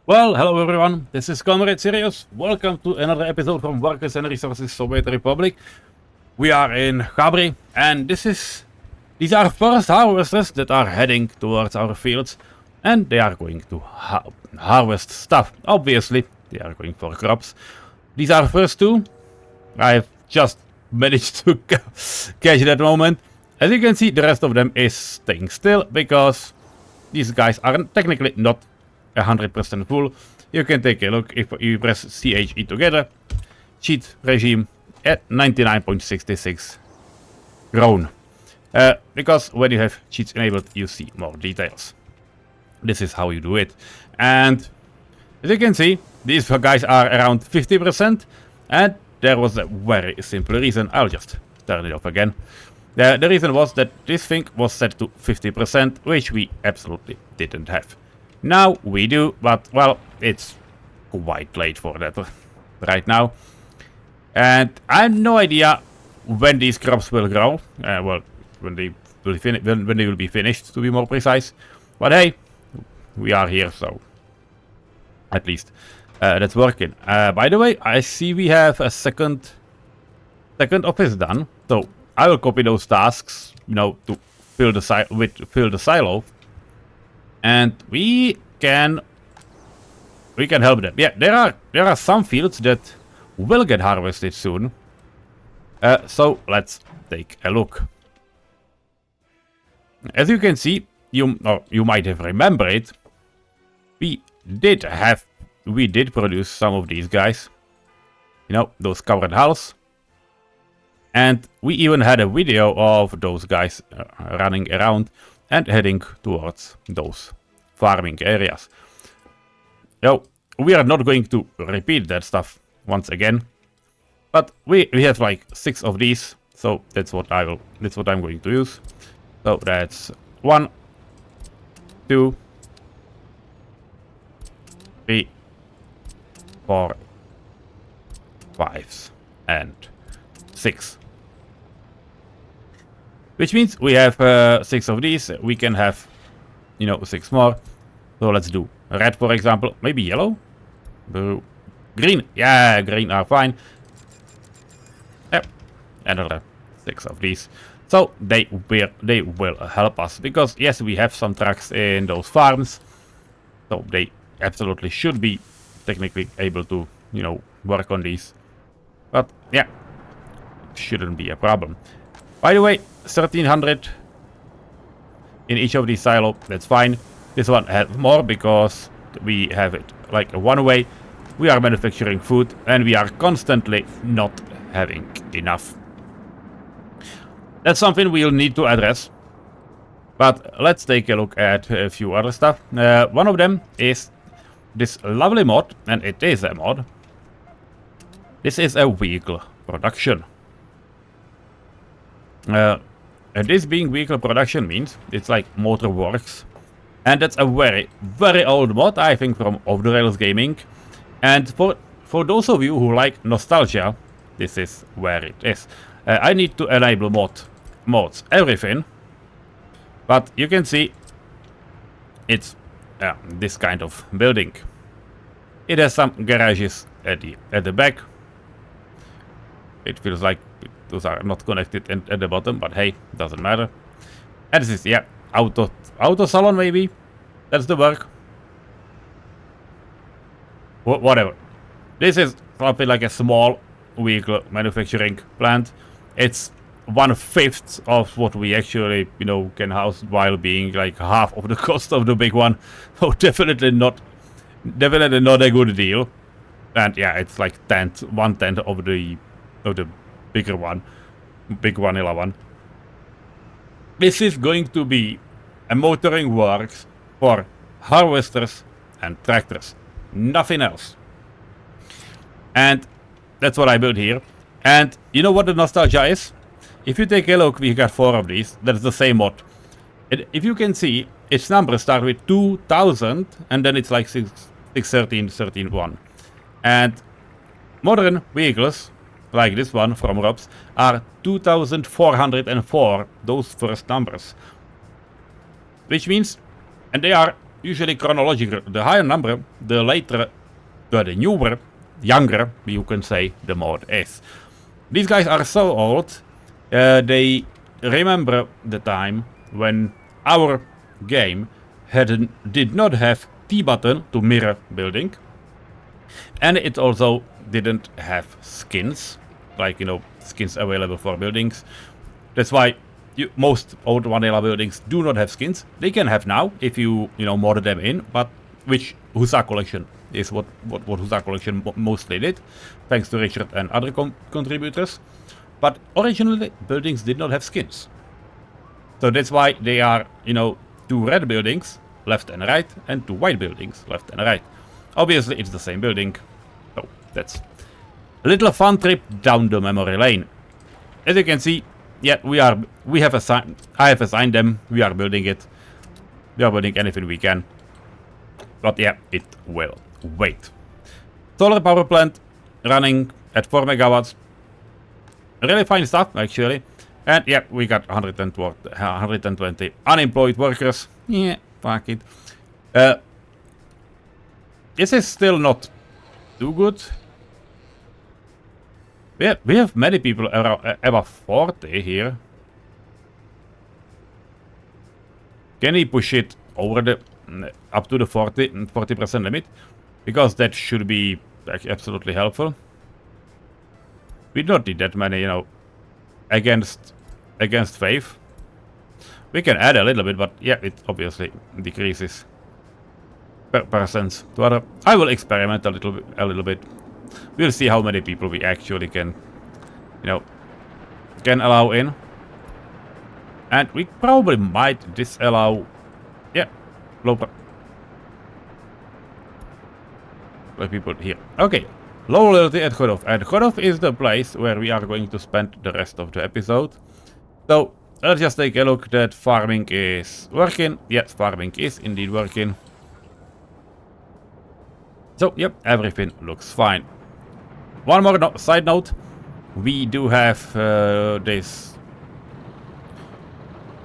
Well, hello everyone, this is comrade-Sirius. Welcome to another episode from Workers and Resources Soviet Republic. We are in Gabri, and these are first harvesters that are heading towards our fields, and they are going to harvest stuff. Obviously, they are going for crops. These are first two. I've just managed to catch that moment. As you can see, the rest of them is staying still because these guys are technically not 100% full. You can take a look if you press CHE together. Cheat regime at 99.66 grown. Because when you have cheats enabled, you see more details. This is how you do it. And as you can see, these guys are around 50%. And there was a very simple reason. I'll just turn it off again. The reason was that this thing was set to 50%, which we absolutely didn't have. Now we do, but well, it's quite late for that right now. And I have no idea when these crops will grow. Well, when they will be finished, to be more precise. But hey, we are here, so at least that's working. By the way, I see we have a second office done. So I will copy those tasks, to fill the silo. And we can help them. Yeah, there are some fields that will get harvested soon. So let's take a look. As you can see, you might have remembered it. We did produce some of these guys. Those covered hulls. And we even had a video of those guys running around and heading towards those farming areas. Now, we are not going to repeat that stuff once again, but we have like 6 of these, so that's what I'm going to use. So that's 1, 2, 3, 4, 5, and 6. Which means we have 6 of these. We can have, 6 more. So let's do red, for example. Maybe yellow? Blue. Green. Yeah, green are fine. Yep. Another 6 of these. So they will help us. Because, yes, we have some trucks in those farms. So they absolutely should be technically able to, work on these. But, yeah. It shouldn't be a problem. By the way, 1300 in each of these silos, that's fine. This one has more because we have it like a one-way. We are manufacturing food and we are constantly not having enough. That's something we'll need to address. But let's take a look at a few other stuff. One of them is this lovely mod, and it is a mod. This is a vehicle production. And this being vehicle production means it's like motor works, and that's a very, very old mod, I think, from Off the Rails Gaming. And for those of you who like nostalgia, this is where it is. I need to enable mods, everything, but you can see it's this kind of building. It has some garages at the back. It feels like those are not connected at the bottom, but hey, doesn't matter. And this is, yeah, auto salon maybe. That's the work. Whatever. This is something like a small vehicle manufacturing plant. It's 1/5 of what we actually, can house, while being like half of the cost of the big one. So definitely not a good deal. And yeah, it's like 1/10 of the bigger one, big vanilla one. This is going to be a motoring works for harvesters and tractors, nothing else. And that's what I built here. And you know what the nostalgia is? If you take a look, we got 4 of these. That's the same mod. If you can see, its numbers start with 2000 and then it's like 613, 13.1. And modern vehicles like this one from Rob's are 2404, those first numbers. Which means, and they are usually chronological. The higher number, the later, the newer, younger, you can say, the mod is. These guys are so old, they remember the time when our game did not have T button to mirror building, and it also didn't have skins, like, you know, skins available for buildings. That's why most old vanilla buildings do not have skins. They can have now if you know, mod them in, but which Husa collection is what Husa collection mostly did, thanks to Richard and other contributors. But originally buildings did not have skins. So that's why they are, you know, 2 red buildings left and right, and 2 white buildings left and right. Obviously it's the same building. So that's a little fun trip down the memory lane. As you can see, yeah, I have assigned them. We are building it. We are building anything we can. But yeah, it will wait. Solar power plant running at 4 megawatts. Really fine stuff, actually. And yeah, we got 120 unemployed workers. Yeah, fuck it. This is still not too good. We have many people around, above 40 here. Can we push it over the up to the 40% limit? Because that should be absolutely helpful. We don't need that many, you know, against faith. We can add a little bit, but yeah, it obviously decreases percents to other. I will experiment a little bit. We'll see how many people we actually can, you know, can allow in. And we probably might disallow, yeah, low people here. Okay, low loyalty at Chodov. And Chodov is the place where we are going to spend the rest of the episode. So let's just take a look that farming is working. Yes, farming is indeed working. So, yep, everything looks fine. One more side note. We do have this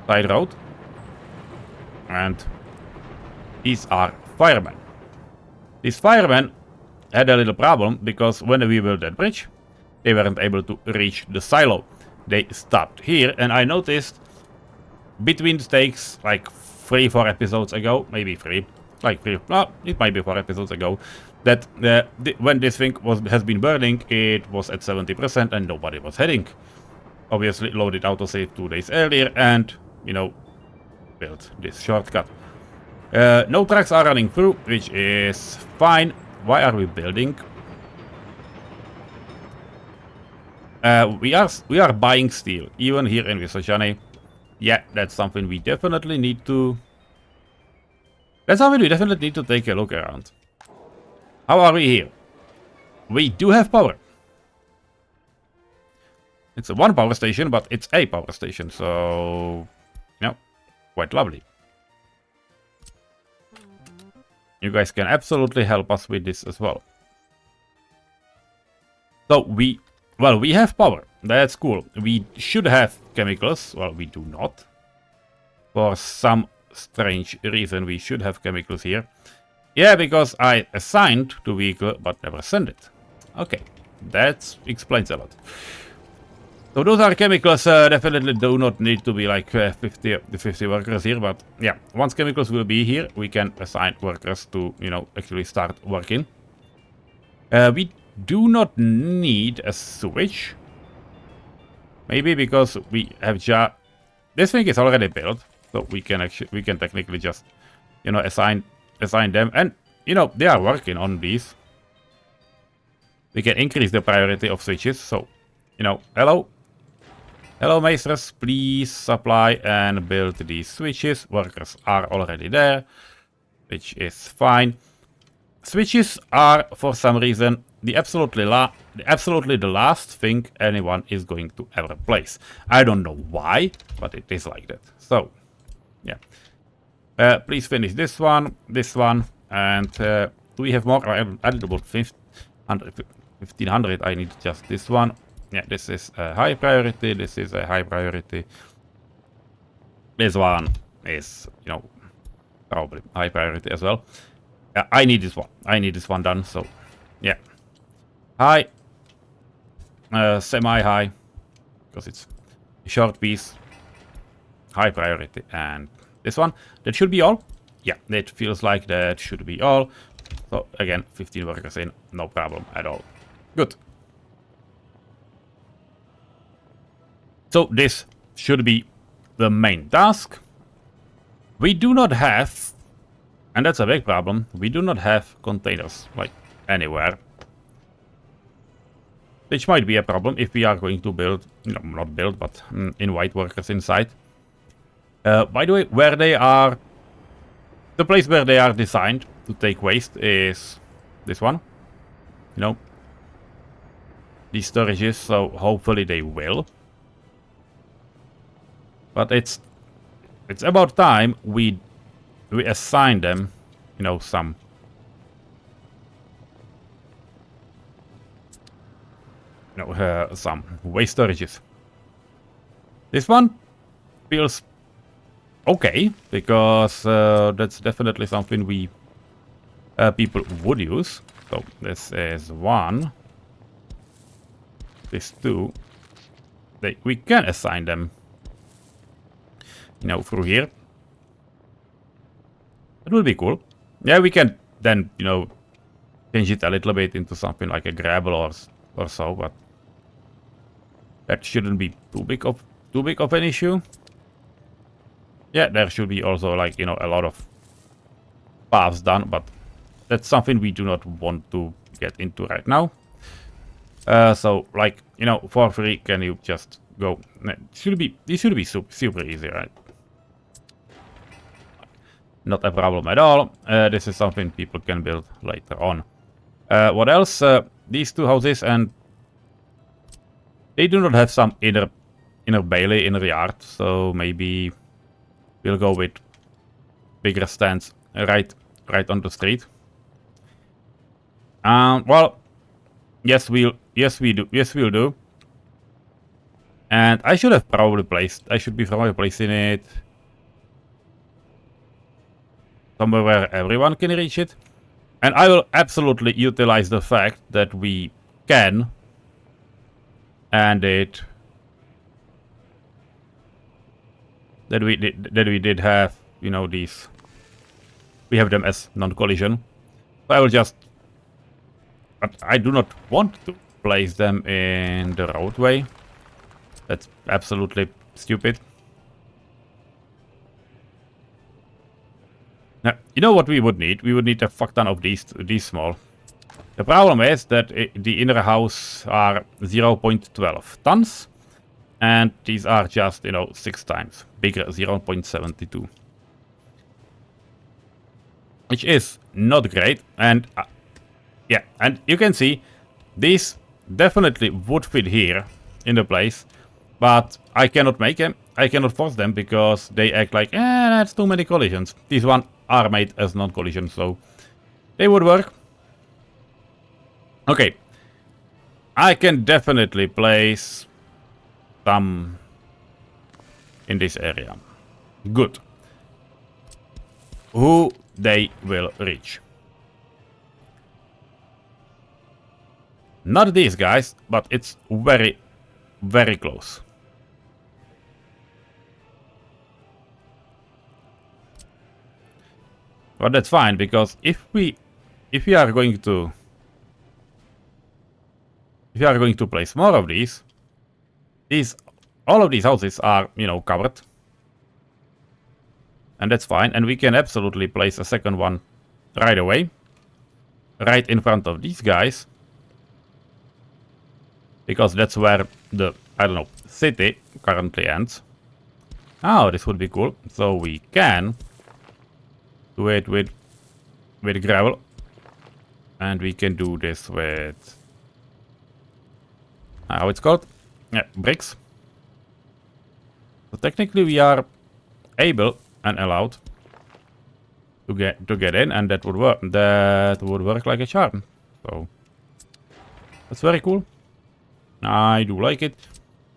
side road. And these are firemen. These firemen had a little problem because when we built that bridge, they weren't able to reach the silo. They stopped here, and I noticed between the takes, like 3-4 episodes ago, maybe 3, like 3, no, it might be 4 episodes ago, that when this thing has been burning, it was at 70% and nobody was heading. Obviously loaded autosave 2 days earlier and, you know, built this shortcut. No trucks are running through, which is fine. Why are we building? We are buying steel, even here in Vysočany. Yeah, that's something we definitely need to. That's something we definitely need to take a look around. How are we here? We do have power. It's a 1 power station, but it's a power station, so you know, quite lovely. You guys can absolutely help us with this as well. So we have power. That's cool. We should have chemicals. Well, we do not. For some strange reason, we should have chemicals here. Yeah, because I assigned to vehicle but never sent it. Okay, that explains a lot. So those are chemicals. Definitely do not need to be like 50 workers here, but yeah, once chemicals will be here, we can assign workers to, you know, actually start working. We do not need a switch. Maybe because we have this thing is already built, so we can technically just, you know, assign them, and you know, they are working on these. We can increase the priority of switches. So, you know, hello Meisters, please supply and build these switches. Workers are already there, which is fine. Switches are, for some reason, the absolutely the last thing anyone is going to ever place. I don't know why, but it is like that. So, yeah. Please finish this one, and do we have more? I added about 1500. I need just this one. Yeah, this is a high priority. This is a high priority. This one is, you know, Probably high priority as well. I need this one. I need this one done, so yeah. High. Semi-high. Because it's a short piece. High priority. And this one. That should be all. Yeah, it feels like that should be all. So again, 15 workers in. No problem at all. Good. So this should be the main task. We do not have, and that's a big problem, we do not have containers, like, anywhere. Which might be a problem if we are going to build, no, not build, but invite workers inside. By the way, where they are, the place where they are designed to take waste is this one. You know, these storages, so hopefully they will. But it's about time we assign them, you know, some waste storages. This one feels okay because that's definitely something we people would use. So this is one. This two. We can assign them, you know, through here. It will be cool. Yeah, we can then, you know, change it a little bit into something like a gravel or so, but that shouldn't be too big of an issue. Yeah, there should be also, like, you know, a lot of paths done, but that's something we do not want to get into right now. So, like, you know, for free, can you just go? This should be super easy, right? Not a problem at all. This is something people can build later on. What else? These two houses, and they do not have some inner bailey, inner yard, so maybe we'll go with bigger stands right on the street. Well, yes we'll do. And I should be probably placing it somewhere where everyone can reach it. And I will absolutely utilize the fact that we can, and that we did have, you know, these. We have them as non-collision. So I will just. But I do not want to place them in the roadway. That's absolutely stupid. Now, you know what we would need? We would need a fuck ton of these small. The problem is that the inner house are 0.12 tons. And these are just, you know, 6 times bigger, 0.72. Which is not great. And yeah, and you can see these definitely would fit here in the place. But I cannot make them. I cannot force them because they act like, that's too many collisions. These ones are made as non-collision, so they would work. Okay. I can definitely place some in this area. Good. Who they will reach. Not these guys, but it's very, very close. But that's fine, because if we are going to place more of these, all of these houses are, you know, covered. And that's fine, and we can absolutely place a second one right away. Right in front of these guys. Because that's where the, I don't know, city currently ends. Oh, this would be cool. So we can do it with gravel. And we can do this with, how it's called? Yeah, bricks. So technically we are able and allowed to get in, and that would work. That would work like a charm. So that's very cool. I do like it.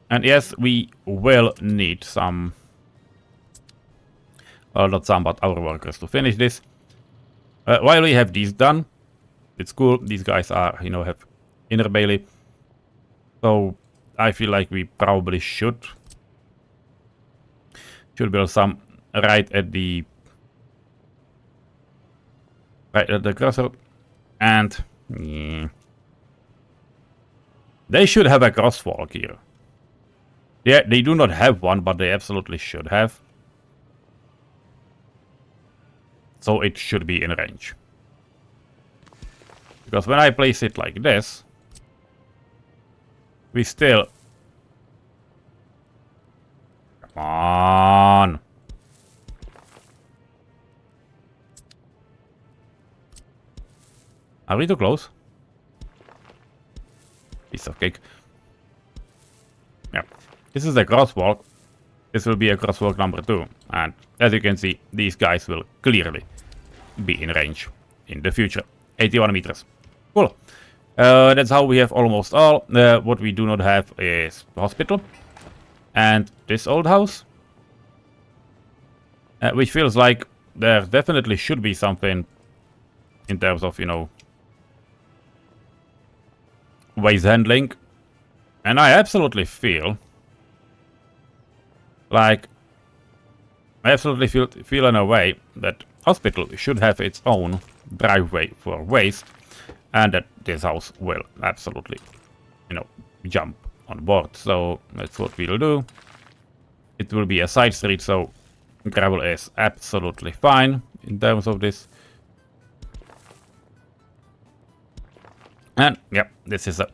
And yes, we will need some well, not some, but our workers to finish this. While we have these done, it's cool. These guys are, you know, have inner bailey. So I feel like we probably should build some right at the crossroad, and they should have a crosswalk here. Yeah, they do not have one, but they absolutely should have. So it should be in range. Because when I place it like this, we still... Come on! Are we too close? Piece of cake. Yeah. This is a crosswalk. This will be a crosswalk number 2. And as you can see, these guys will clearly be in range in the future. 81 meters. Cool. That's how we have almost all. What we do not have is the hospital. And this old house. Which feels like there definitely should be something in terms of, you know, waste handling. And I absolutely feel like feel in a way that hospital should have its own driveway for waste, and that this house will absolutely, you know, jump on board. So that's what we'll do. It will be a side street, so gravel is absolutely fine in terms of this. And yeah, this is a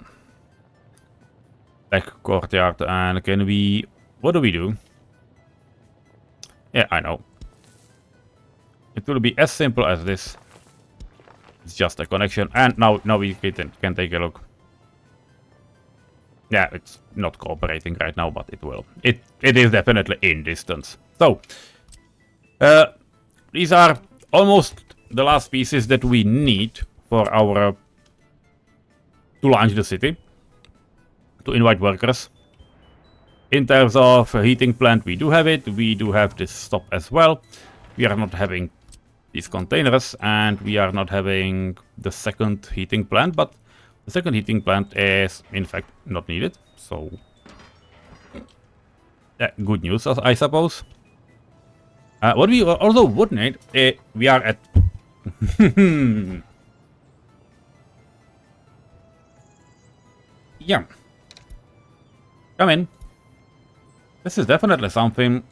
back courtyard. And can we... What do we do? Yeah, I know. It will be as simple as this. It's just a connection. And now we can take a look. Yeah, it's not cooperating right now, but it will. It is definitely in distance. So, these are almost the last pieces that we need for our... to launch the city. To invite workers. In terms of heating plant, we do have it. We do have this stop as well. We are not having these containers, and we are not having the second heating plant, but the second heating plant is in fact not needed. So yeah, good news, I suppose. What we also would need, we are at yeah, come in. This is definitely something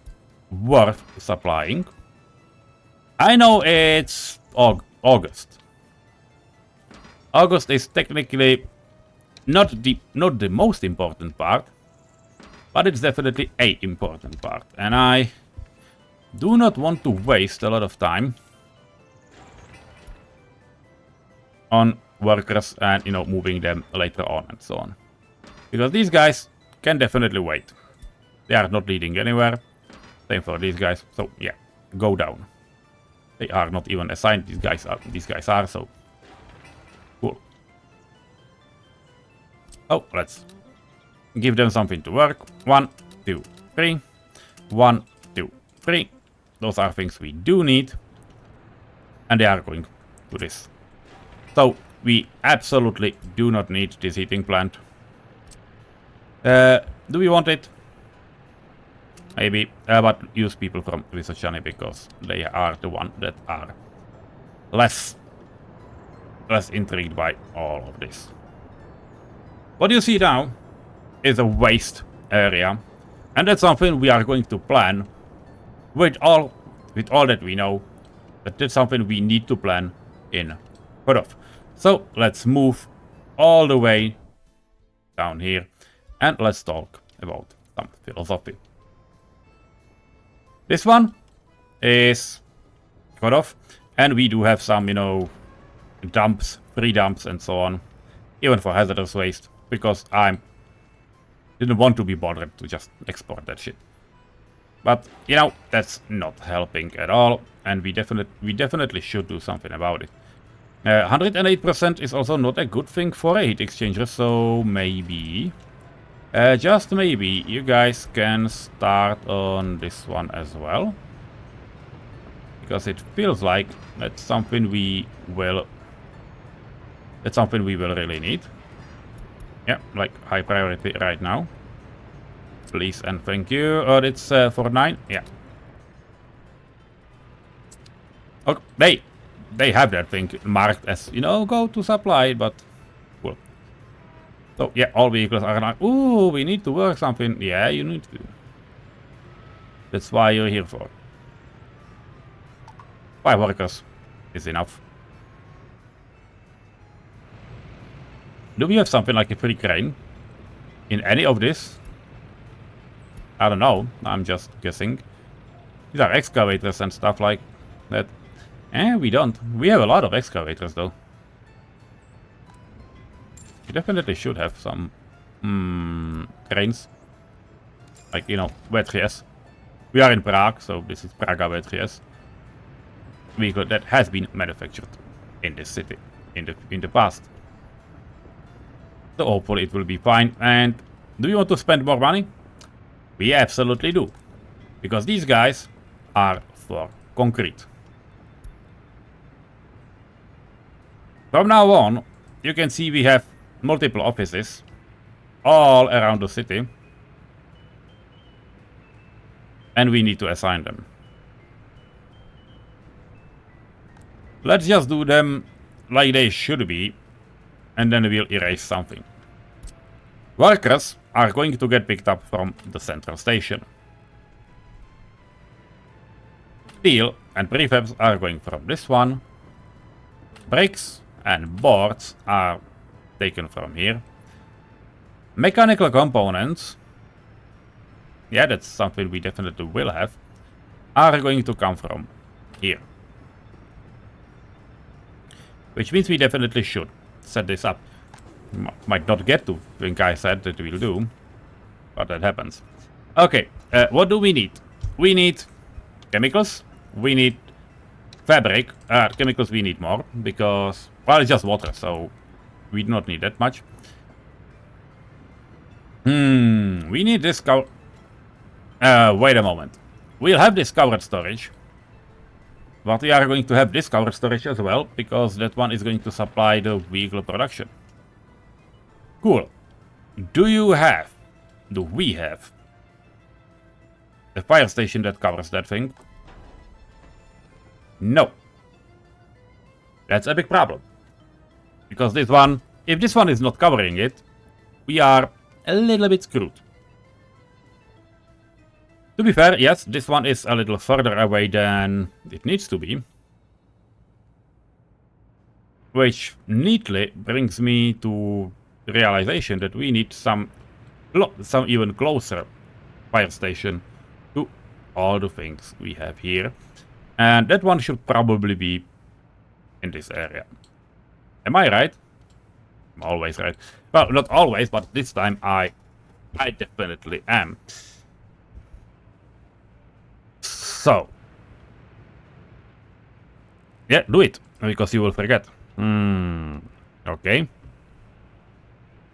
worth supplying. I know it's August. August is technically not the most important part, but it's definitely a important part. And I do not want to waste a lot of time on workers and, you know, moving them later on and so on. Because these guys can definitely wait. They are not leading anywhere. Same for these guys. So yeah, go down. They are not even assigned. These guys are, so cool. Oh, let's give them something to work. 1, 2, 3. 1, 2, 3. Those are things we do need. And they are going to this. So we absolutely do not need this heating plant. Do we want it? Maybe, but use people from Vysočany because they are the ones that are less intrigued by all of this. What you see now is a waste area, and that's something we are going to plan with all that we know. But that's something we need to plan in Chodov. So let's move all the way down here, and let's talk about some philosophy. This one is Chodov, and we do have some, you know, dumps, free dumps and so on, even for hazardous waste, because I didn't want to be bothered to just export that shit. But, you know, that's not helping at all, and we definitely should do something about it. 108% is also not a good thing for a heat exchanger, so maybe... just maybe you guys can start on this one as well. because it feels like that's something we will really need. Yeah, like high priority right now. Please and thank you. Oh, it's for 9. Yeah. Okay, they have that thing marked as, you know, go to supply, but cool. So yeah, all vehicles are like, ooh, we need to work something. Yeah, you need to. That's why you're here for. 5 workers is enough. Do we have something like a free crane in any of this? I don't know. I'm just guessing. These are excavators and stuff like that. We don't. We have a lot of excavators though. We definitely should have some cranes. Like, you know, W3S. We are in Prague, so this is Prague W3S. Vehicle that has been manufactured in this city in the past. So hopefully it will be fine. And do you want to spend more money? We absolutely do. Because these guys are for concrete. From now on, you can see we have multiple offices all around the city. And we need to assign them. Let's just do them like they should be. And then we'll erase something. Workers are going to get picked up from the central station. Steel and prefabs are going from this one. Bricks and boards are taken from here. Mechanical components, yeah, that's something we definitely will have, are going to come from here. Which means we definitely should set this up. Might not get to think I said that we'll do, but that happens. Okay, what do we need? We need chemicals, we need fabric. Chemicals we need more, because, well, it's just water, so we do not need that much. We need this wait a moment. We'll have this covered storage. But we are going to have this covered storage as well, because that one is going to supply the vehicle production. Cool. Do we have a fire station that covers that thing? No. That's a big problem. Because this one, if this one is not covering it, we are a little bit screwed. To be fair, yes, this one is a little further away than it needs to be. Which neatly brings me to the realization that we need some even closer fire station to all the things we have here. And that one should probably be in this area. Am I right? I'm always right. Well, not always, but this time I definitely am. So, yeah, do it, because you will forget. Okay.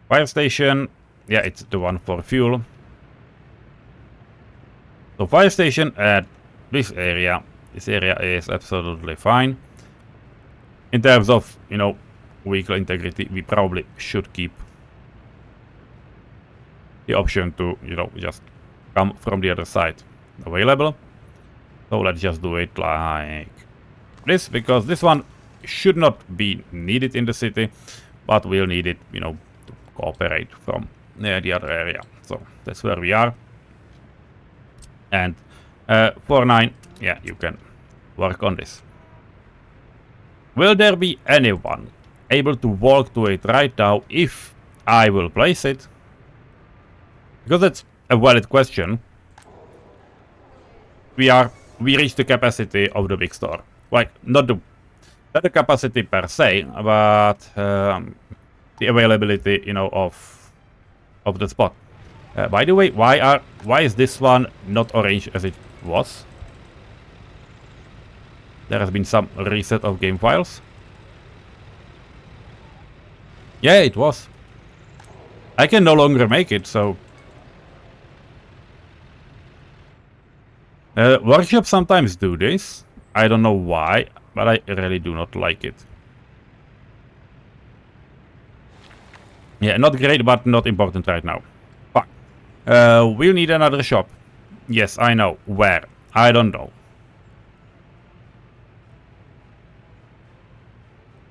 Fire station, yeah, it's the one for fuel. So fire station at this area is absolutely fine. In terms of, you know, vehicle integrity, we probably should keep the option to, you know, just come from the other side available. So let's just do it like this, because this one should not be needed in the city, but we'll need it, you know, to cooperate from the other area. So that's where we are. And 4-9, yeah, you can work on this. Will there be anyone able to walk to it right now if I will place it? Because that's a valid question. We reached the capacity of the big store. Like, not the capacity per se, but the availability, you know, of the spot. By the way, why is this one not orange as it was? There has been some reset of game files. Yeah, it was. I can no longer make it, so... workshops sometimes do this. I don't know why, but I really do not like it. Yeah, not great, but not important right now. Fuck. We'll need another shop. Yes, I know. Where? I don't know.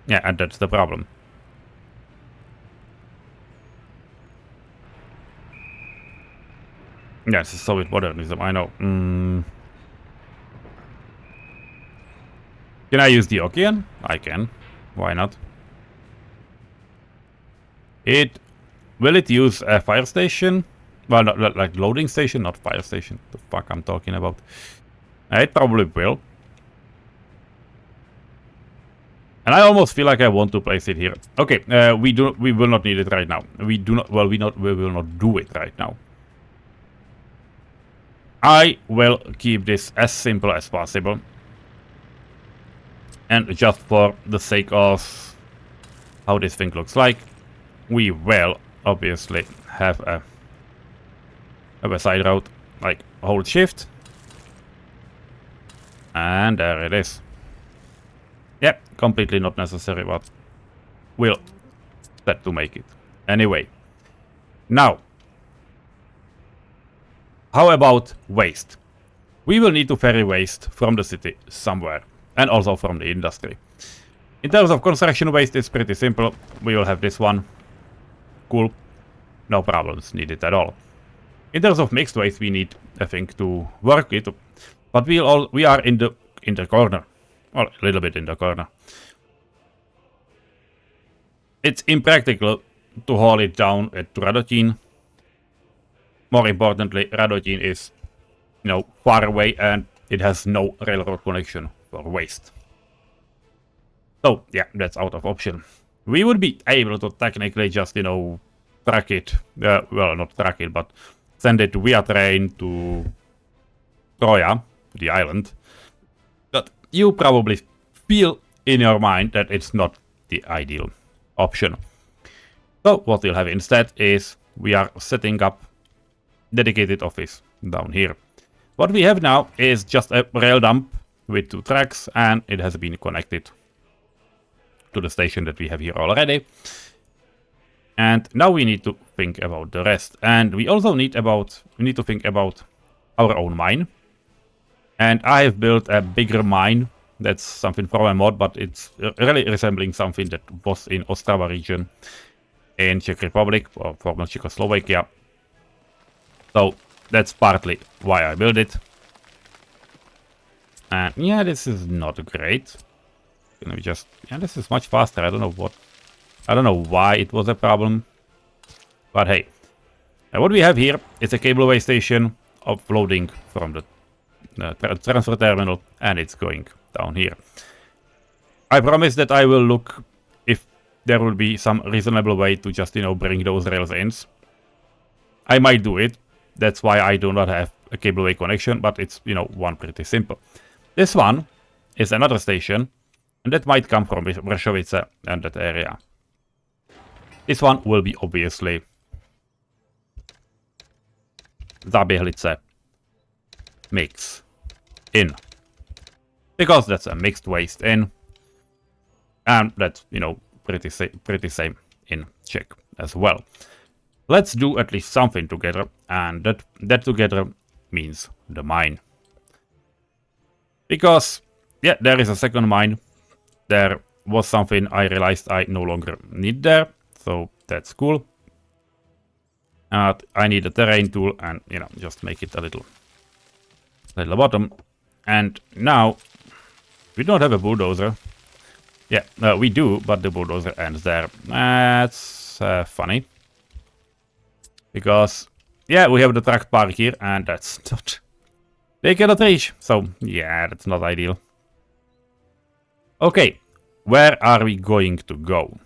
Yeah, and that's the problem. Yes, it's Soviet modernism, I know. Can I use the Okean? I can. Why not? Will it use a fire station? Well, not like loading station, not fire station. The fuck I'm talking about. It probably will. And I almost feel like I want to place it here. Okay, we will not need it right now. We will not do it right now. I will keep this as simple as possible. And just for the sake of how this thing looks like, we will obviously have a side road, like hold shift. And there it is. Yep, completely not necessary, but we'll set to make it. Anyway, now, how about waste? We will need to ferry waste from the city somewhere, and also from the industry. In terms of construction waste, it's pretty simple. We will have this one. Cool. No problems needed at all. In terms of mixed waste, we need a thing to work it, but we are in the corner. Well, a little bit in the corner. It's impractical to haul it down at Radocin. More importantly, Radocin is, far away and it has no railroad connection for waste. So, yeah, that's out of option. We would be able to technically just, track it. Well, not track it, but send it via train to Troja, the island. But you probably feel in your mind that it's not the ideal option. So what we'll have instead is we are setting up dedicated office down here. What we have now is just a rail dump with 2 tracks, and it has been connected to the station that we have here already. And now we need to think about the rest. And we also need to think about our own mine. And I have built a bigger mine. That's something from a mod, but it's really resembling something that was in Ostrava region in Czech Republic, or former Czechoslovakia. So that's partly why I built it. And yeah, this is not great. Can we just... Yeah, this is much faster. I don't know why it was a problem. But hey. What we have here is a cableway station offloading from the transfer terminal, and it's going down here. I promise that I will look if there will be some reasonable way to just, bring those rails in. I might do it. That's why I do not have a cableway connection, but it's, one pretty simple. This one is another station, and that might come from Vršovice and that area. This one will be obviously Zaběhlice mix in, because that's a mixed waste in, and that's, pretty same in Czech as well. Let's do at least something together, and that together means the mine. Because, yeah, there is a second mine. There was something I realized I no longer need there, so that's cool. I need a terrain tool and, just make it a little bottom. And now, we don't have a bulldozer. Yeah, we do, but the bulldozer ends there. That's funny. Because, yeah, we have the track park here, and that's not... They cannot reach, so, yeah, that's not ideal. Okay, where are we going to go?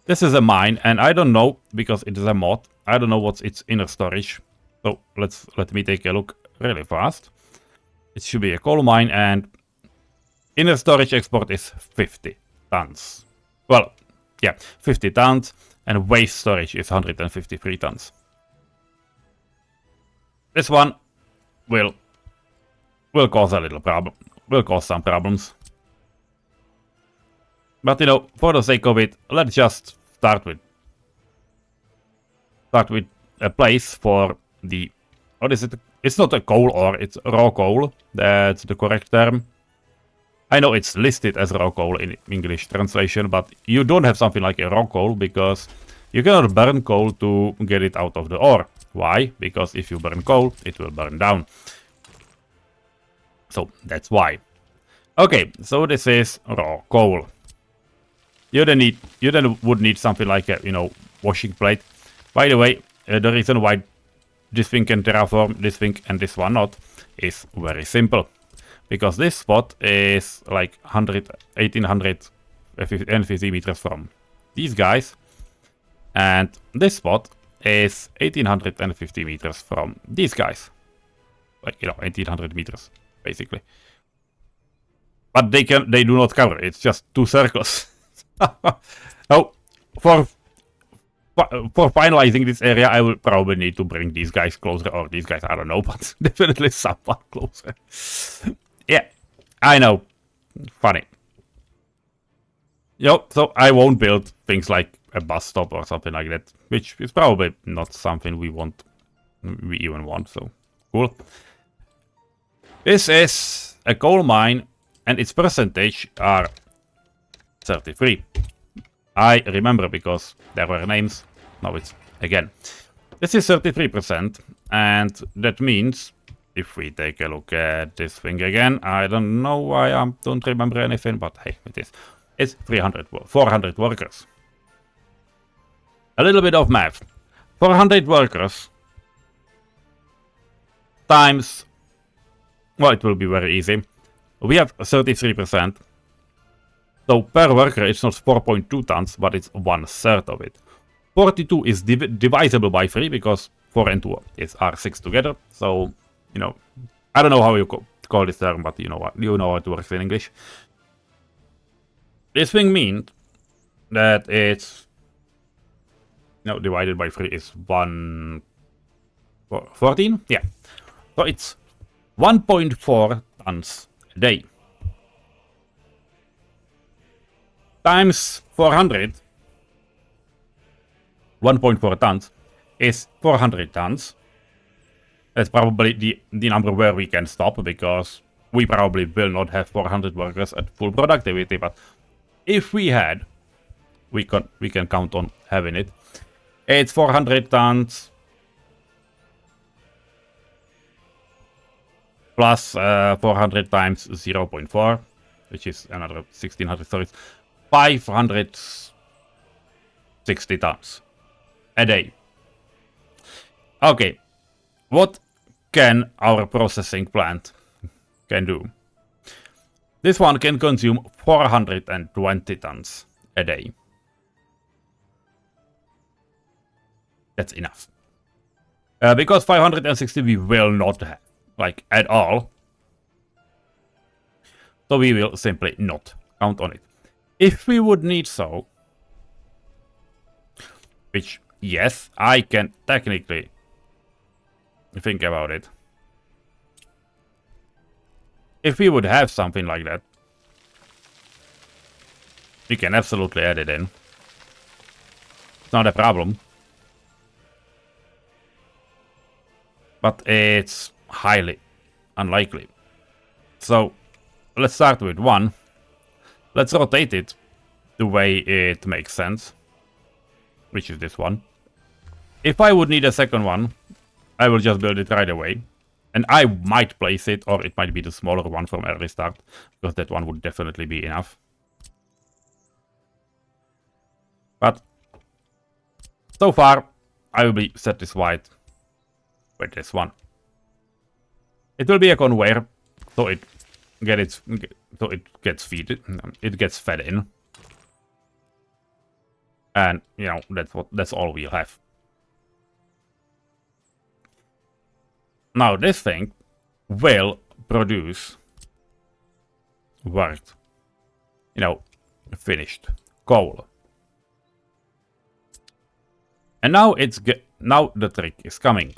This is a mine, and I don't know, because it is a mod, I don't know what's its inner storage. So, let me take a look really fast. It should be a coal mine, and inner storage export is 50 tons. Well, yeah, 50 tons, and waste storage is 153 tons. This one will will cause a little problem. Will cause some problems. But you know, for the sake of it, let's just start with a place for the, what is it? It's not a coal ore, it's raw coal. That's the correct term. I know it's listed as raw coal in English translation, but you don't have something like a raw coal because you cannot burn coal to get it out of the ore. Why? Because if you burn coal, it will burn down. So that's why. Okay, so this is raw coal. You then would need something like a, you know, washing plate. By the way, the reason why this thing can terraform, this thing and this one not, is very simple. Because this spot is like 1850 meters from these guys. And this spot is 1850 meters from these guys. Like, you know, 1800 meters, basically. But they do not cover, it's just two circles. Oh, for finalizing this area, I will probably need to bring these guys closer, or these guys, I don't know, but definitely someone closer. Yeah, I know. Funny. Yo, so I won't build things like a bus stop or something like that, which is probably not something we even want, so cool. This is a coal mine, and its percentage are 33. I remember because there were names. Now it's again. This is 33%, and that means if we take a look at this thing again, I don't know why I don't remember anything, but hey, it is. It's 400 workers. A little bit of math. 400 workers times, well, it will be very easy. We have 33%. So per worker it's not 4.2 tons, but it's 1/3 of it. 42 is divisible by 3 because 4 and 2 are 6 together. So, you know, I don't know how you call this term, but you know how it works in English. This thing means that it's, you know, divided by 3 is 14? Yeah. So it's 1.4 tons a day. Times 400, 1.4 tons, is 400 tons. That's probably the number where we can stop, because we probably will not have 400 workers at full productivity, but if we had, we can count on having it. It's 400 tons plus 400 times 0.4, which is another 1600 stories. 560 tons a day. Okay, what can our processing plant can do? This one can consume 420 tons a day. That's enough. Because 560 we will not have, like, at all. So we will simply not count on it. If we would need so, which, yes, I can technically think about it. If we would have something like that, we can absolutely add it in. It's not a problem. But it's highly unlikely. So, let's start with one. Let's rotate it the way it makes sense, which is this one. If I would need a second one, I will just build it right away. And I might place it, or it might be the smaller one from early start, because that one would definitely be enough. But so far, I will be satisfied with this one. It will be a conveyor, so it gets fed in, and you know that's all we'll have. Now this thing will produce worked, you know, finished coal, and now now the trick is coming.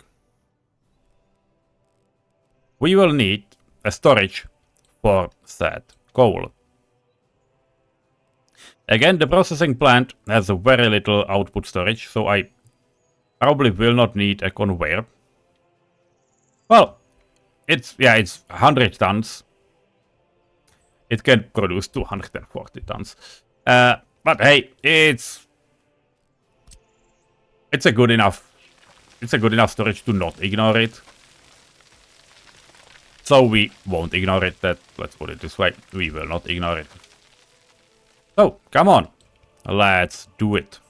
We will need a storage for said coal. Again, the processing plant has a very little output storage, so I probably will not need a conveyor. Well, it's 100 tons. It can produce 240 tons. But hey, it's a good enough storage to not ignore it. So we won't ignore it. Let's put it this way. We will not ignore it. So, come on. Let's do it.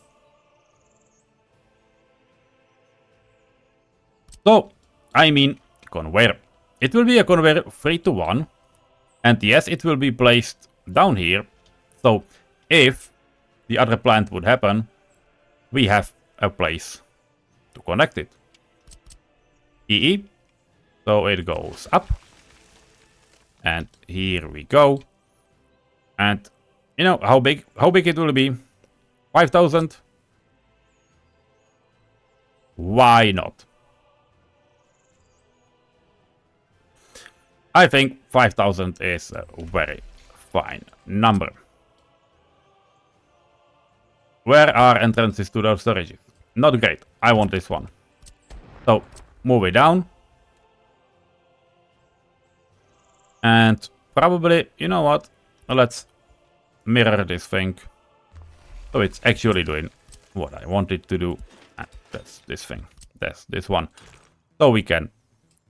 So, I mean, conveyor. It will be a conveyor 3-to-1. And yes, it will be placed down here. So, if the other plant would happen, we have a place to connect it. EE. So it goes up. And here we go. And you know how big it will be? 5,000? Why not? I think 5,000 is a very fine number. Where are entrances to those storages? Not great. I want this one. So, move it down. And probably, you know what? Let's mirror this thing. So it's actually doing what I want it to do. And that's this thing. That's this one. So we can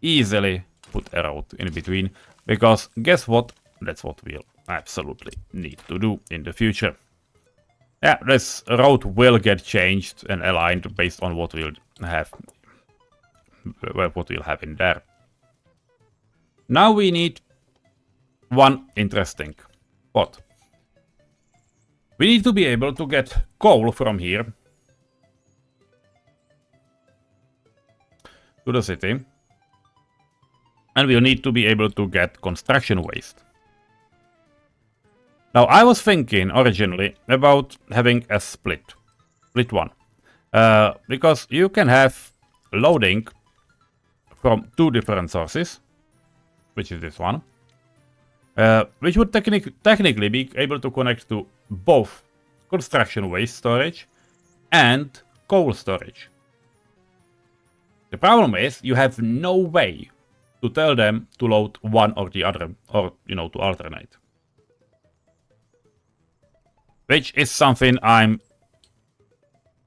easily put a road in between. Because guess what? That's what we'll absolutely need to do in the future. Yeah, this road will get changed and aligned based on what we'll have in there. Now we need one interesting spot. We need to be able to get coal from here to the city. And we'll need to be able to get construction waste. Now, I was thinking originally about having a split one. Because you can have loading from two different sources, which is this one, which would technically be able to connect to both construction waste storage and coal storage. The problem is you have no way to tell them to load one or the other, or, you know, to alternate. Which is something I'm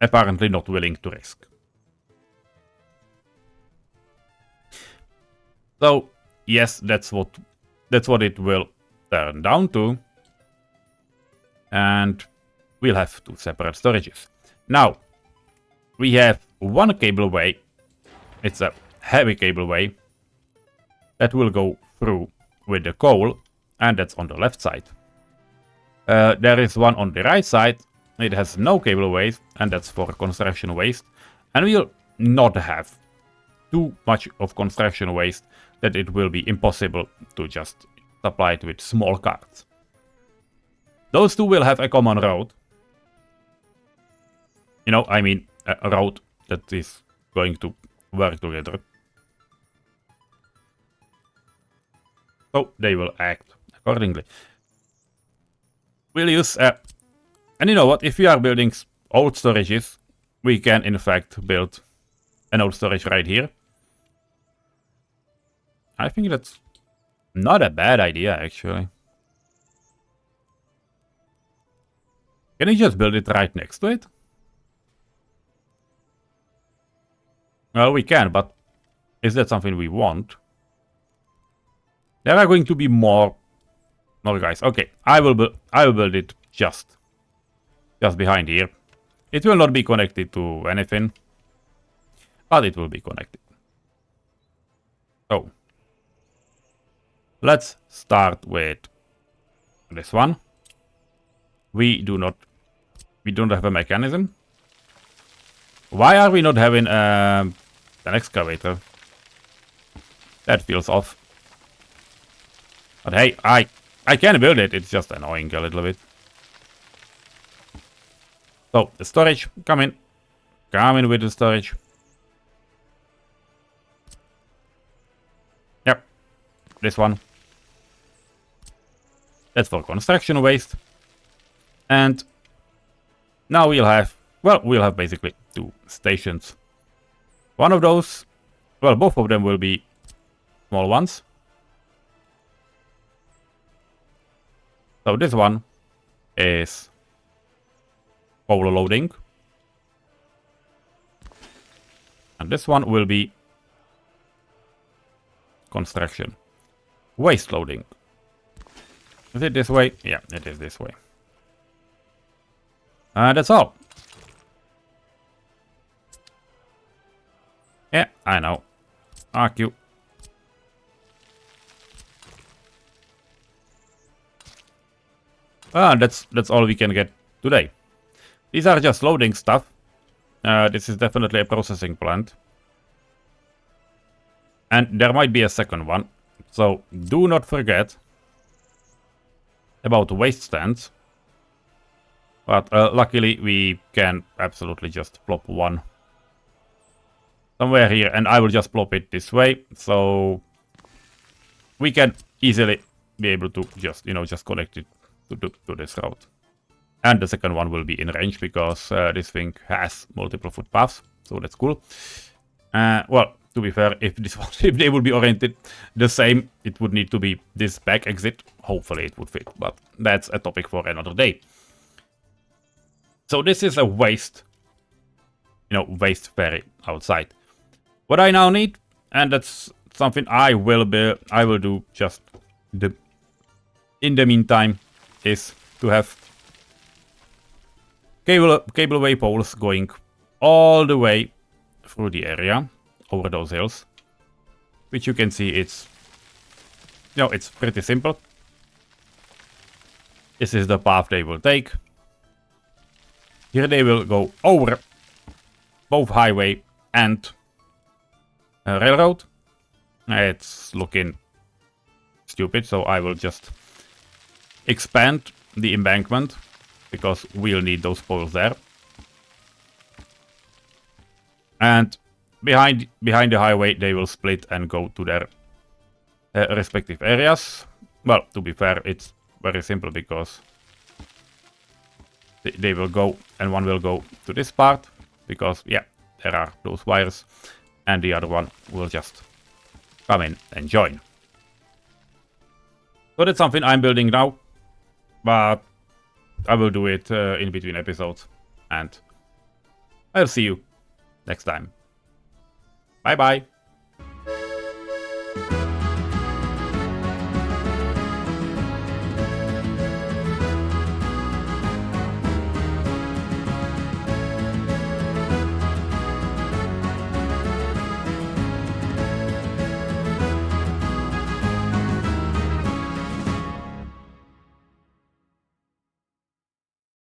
apparently not willing to risk. So, yes, that's what it will turn down to. And we'll have two separate storages. Now, we have one cableway. It's a heavy cableway that will go through with the coal, and that's on the left side. There is one on the right side. It has no cableways, and that's for construction waste. And we'll not have too much of construction waste that it will be impossible to just supply it with small carts. Those two will have a common road. You know, I mean a road that is going to work together. So they will act accordingly. We'll use and you know what, if we are building old storages, we can in fact build an old storage right here. I think that's not a bad idea, actually. Can you just build it right next to it? Well, we can, but is that something we want? There are going to be more guys. Okay, I will build it just behind here. It will not be connected to anything, but it will be connected. So let's start with this one. We don't have a mechanism. Why are we not having an excavator? That feels off. But hey, I can build it. It's just annoying a little bit. So the storage, come in with the storage. Yep, this one. That's for construction waste. And now we'll have, well, we'll have basically 2 stations. One of those, well, both of them will be small ones. So this one is coal loading. And this one will be construction. Waste loading. Is it this way? Yeah, it is this way. That's all. Yeah, I know. RQ. That's all we can get today. These are just loading stuff. This is definitely a processing plant. And there might be a second one. So do not forget about waste stands. But luckily we can absolutely just plop one somewhere here, and I will just plop it this way, so we can easily be able to just, you know, just connect it to this route. And the second one will be in range because this thing has multiple footpaths, so that's cool. Well, to be fair, if this one, if they would be oriented the same, it would need to be this back exit. Hopefully it would fit, but that's a topic for another day. So this is a waste, you know, waste ferry outside. What I now need, and that's something I will do just in the meantime, is to have cableway poles going all the way through the area over those hills, which you can see it's, you know, it's pretty simple. This is the path they will take. Here they will go over both highway and railroad. It's looking stupid, so I will just expand the embankment because we'll need those poles there. And behind the highway they will split and go to their respective areas. Well, to be fair, it's very simple because they will go, and one will go to this part because, yeah, there are those wires, and the other one will just come in and join. So that's something I'm building now, but I will do it in between episodes, and I'll see you next time. Bye bye.